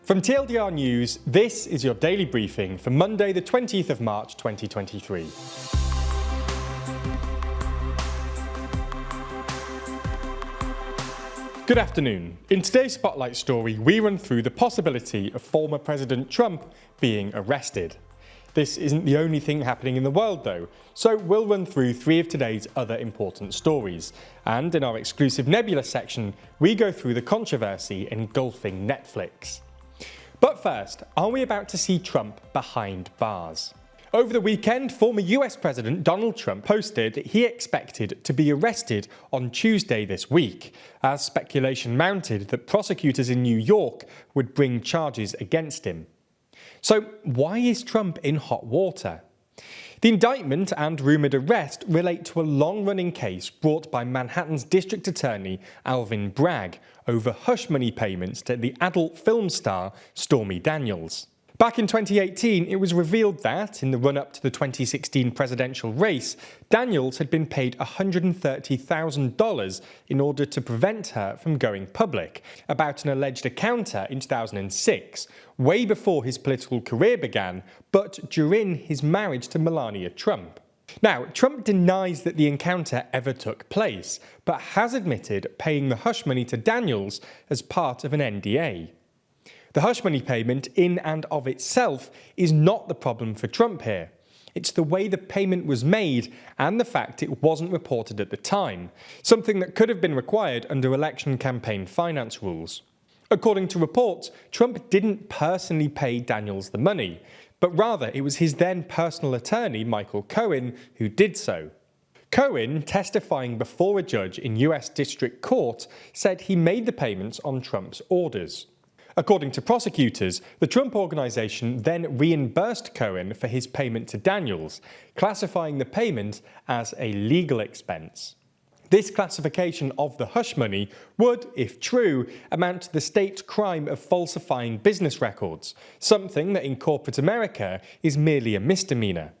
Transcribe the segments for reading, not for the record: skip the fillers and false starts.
From TLDR News, this is your daily briefing for Monday the 20th of March 2023. Good afternoon. In today's Spotlight story, we run through the possibility of former President Trump being arrested. This isn't the only thing happening in the world though, so we'll run through three of today's other important stories. And in our exclusive Nebula section, we go through the controversy engulfing Netflix. But first, are we about to see Trump behind bars? Over the weekend, former US President Donald Trump posted that he expected to be arrested on Tuesday this week, as speculation mounted that prosecutors in New York would bring charges against him. So why is Trump in hot water? The indictment and rumoured arrest relate to a long-running case brought by Manhattan's District Attorney Alvin Bragg over hush money payments to the adult film star Stormy Daniels. Back in 2018, it was revealed that, in the run-up to the 2016 presidential race, Daniels had been paid $130,000 in order to prevent her from going public about an alleged encounter in 2006, way before his political career began, but during his marriage to Melania Trump. Now, Trump denies that the encounter ever took place, but has admitted paying the hush money to Daniels as part of an NDA. The hush money payment in and of itself is not the problem for Trump here. It's the way the payment was made and the fact it wasn't reported at the time, something that could have been required under election campaign finance rules. According to reports, Trump didn't personally pay Daniels the money, but rather it was his then personal attorney, Michael Cohen, who did so. Cohen, testifying before a judge in US District Court, said he made the payments on Trump's orders. According to prosecutors, the Trump Organization then reimbursed Cohen for his payment to Daniels, classifying the payment as a legal expense. This classification of the hush money would, if true, amount to the state crime of falsifying business records, something that in corporate America is merely a misdemeanor.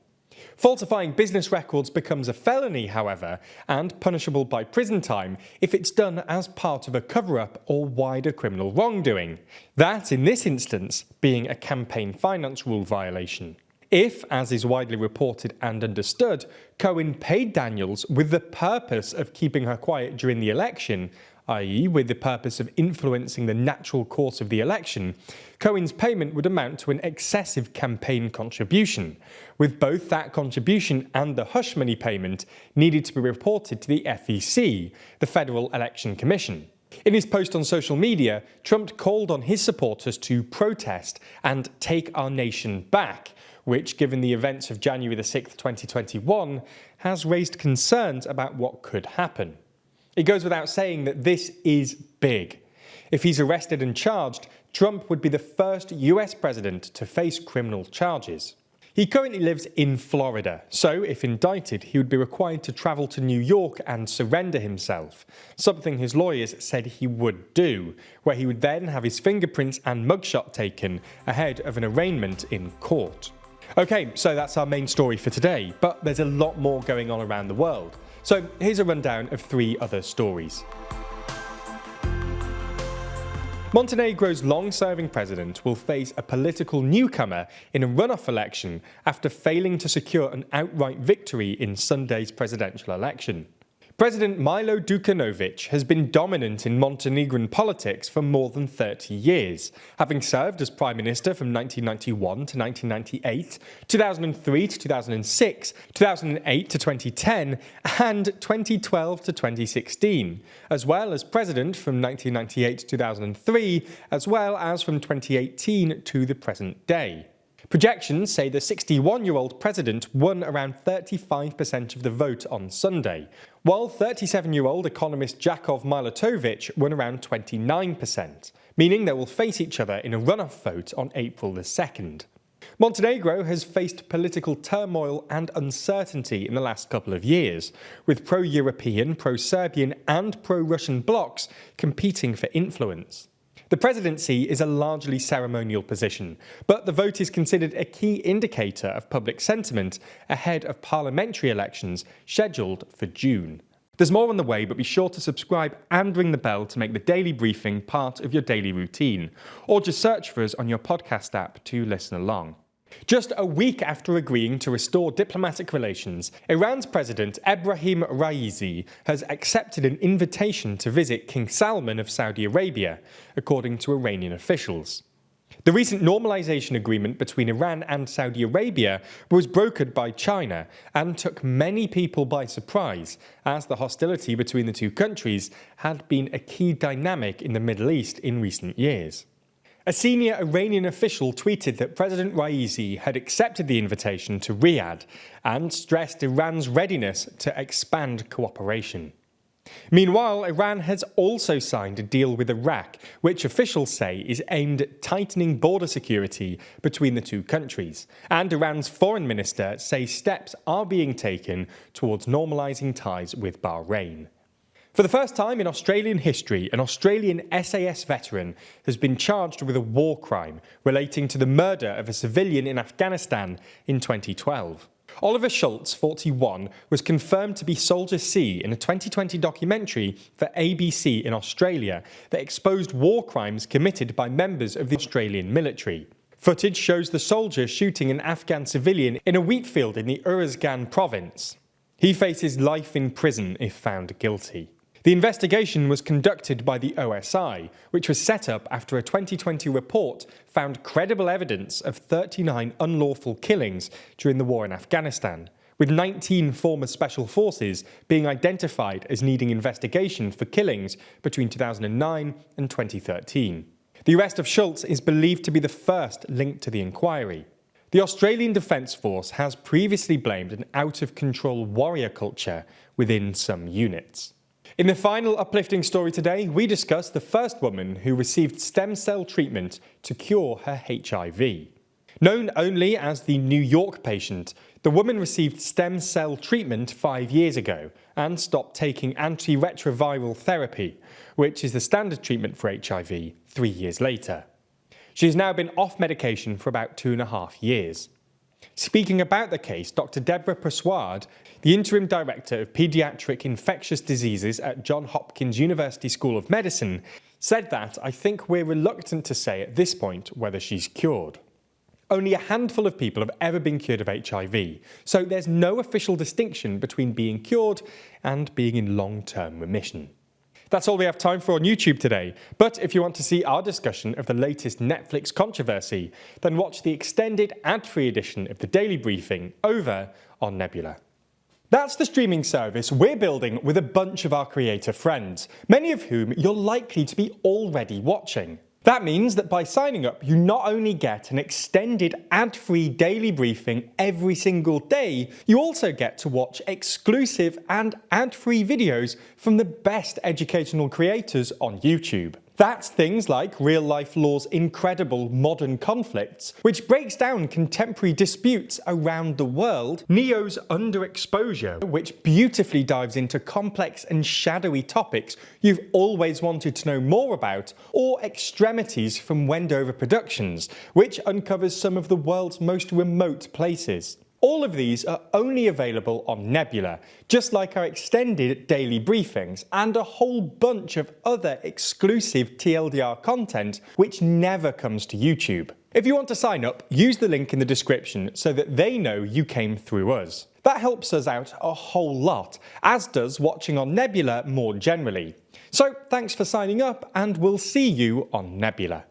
Falsifying business records becomes a felony, however, and punishable by prison time if it's done as part of a cover-up or wider criminal wrongdoing. That, in this instance, being a campaign finance rule violation. If, as is widely reported and understood, Cohen paid Daniels with the purpose of keeping her quiet during the election, i.e. with the purpose of influencing the natural course of the election, Cohen's payment would amount to an excessive campaign contribution, with both that contribution and the hush money payment needed to be reported to the FEC, the Federal Election Commission. In his post on social media, Trump called on his supporters to protest and take our nation back, which, given the events of January the 6th, 2021, has raised concerns about what could happen. It goes without saying that this is big. If he's arrested and charged, Trump would be the first US president to face criminal charges. He currently lives in Florida, so if indicted, he would be required to travel to New York and surrender himself, something his lawyers said he would do, where he would then have his fingerprints and mugshot taken ahead of an arraignment in court. Okay, so that's our main story for today, but there's a lot more going on around the world. So here's a rundown of three other stories. Montenegro's long-serving president will face a political newcomer in a runoff election after failing to secure an outright victory in Sunday's presidential election. President Milo Đukanović has been dominant in Montenegrin politics for more than 30 years, having served as Prime Minister from 1991 to 1998, 2003 to 2006, 2008 to 2010, and 2012 to 2016, as well as President from 1998 to 2003, as well as from 2018 to the present day. Projections say the 61-year-old president won around 35% of the vote on Sunday, while 37-year-old economist Jakov Milatovic won around 29%, meaning they will face each other in a runoff vote on April the 2nd. Montenegro has faced political turmoil and uncertainty in the last couple of years, with pro-European, pro-Serbian and pro-Russian blocs competing for influence. The presidency is a largely ceremonial position, but the vote is considered a key indicator of public sentiment ahead of parliamentary elections scheduled for June. There's more on the way, but be sure to subscribe and ring the bell to make the daily briefing part of your daily routine, or just search for us on your podcast app to listen along. Just a week after agreeing to restore diplomatic relations, Iran's President Ebrahim Raisi has accepted an invitation to visit King Salman of Saudi Arabia, according to Iranian officials. The recent normalization agreement between Iran and Saudi Arabia was brokered by China and took many people by surprise, as the hostility between the two countries had been a key dynamic in the Middle East in recent years. A senior Iranian official tweeted that President Raisi had accepted the invitation to Riyadh and stressed Iran's readiness to expand cooperation. Meanwhile, Iran has also signed a deal with Iraq, which officials say is aimed at tightening border security between the two countries, and Iran's foreign minister says steps are being taken towards normalising ties with Bahrain. For the first time in Australian history, an Australian SAS veteran has been charged with a war crime relating to the murder of a civilian in Afghanistan in 2012. Oliver Schultz, 41, was confirmed to be Soldier C in a 2020 documentary for ABC in Australia that exposed war crimes committed by members of the Australian military. Footage shows the soldier shooting an Afghan civilian in a wheat field in the Uruzgan province. He faces life in prison if found guilty. The investigation was conducted by the OSI, which was set up after a 2020 report found credible evidence of 39 unlawful killings during the war in Afghanistan, with 19 former special forces being identified as needing investigation for killings between 2009 and 2013. The arrest of Schultz is believed to be the first linked to the inquiry. The Australian Defence Force has previously blamed an out-of-control warrior culture within some units. In the final uplifting story today, we discuss the first woman who received stem cell treatment to cure her HIV. Known only as the New York patient, the woman received stem cell treatment 5 years ago and stopped taking antiretroviral therapy, which is the standard treatment for HIV, 3 years later. She has now been off medication for about 2.5 years. Speaking about the case, Dr. Deborah Persuade, the Interim Director of Paediatric Infectious Diseases at Johns Hopkins University School of Medicine, said that "I think we're reluctant to say at this point whether she's cured. Only a handful of people have ever been cured of HIV, so there's no official distinction between being cured and being in long-term remission." That's all we have time for on YouTube today, but if you want to see our discussion of the latest Netflix controversy, then watch the extended ad-free edition of the Daily Briefing over on Nebula. That's the streaming service we're building with a bunch of our creator friends, many of whom you're likely to be already watching. That means that by signing up, you not only get an extended ad-free daily briefing every single day, you also get to watch exclusive and ad-free videos from the best educational creators on YouTube. That's things like Real Life Law's incredible Modern Conflicts, which breaks down contemporary disputes around the world, Neo's Underexposure, which beautifully dives into complex and shadowy topics you've always wanted to know more about, or Extremities from Wendover Productions, which uncovers some of the world's most remote places. All of these are only available on Nebula, just like our extended daily briefings and a whole bunch of other exclusive TLDR content which never comes to YouTube. If you want to sign up, use the link in the description so that they know you came through us. That helps us out a whole lot, as does watching on Nebula more generally. So thanks for signing up, and we'll see you on Nebula.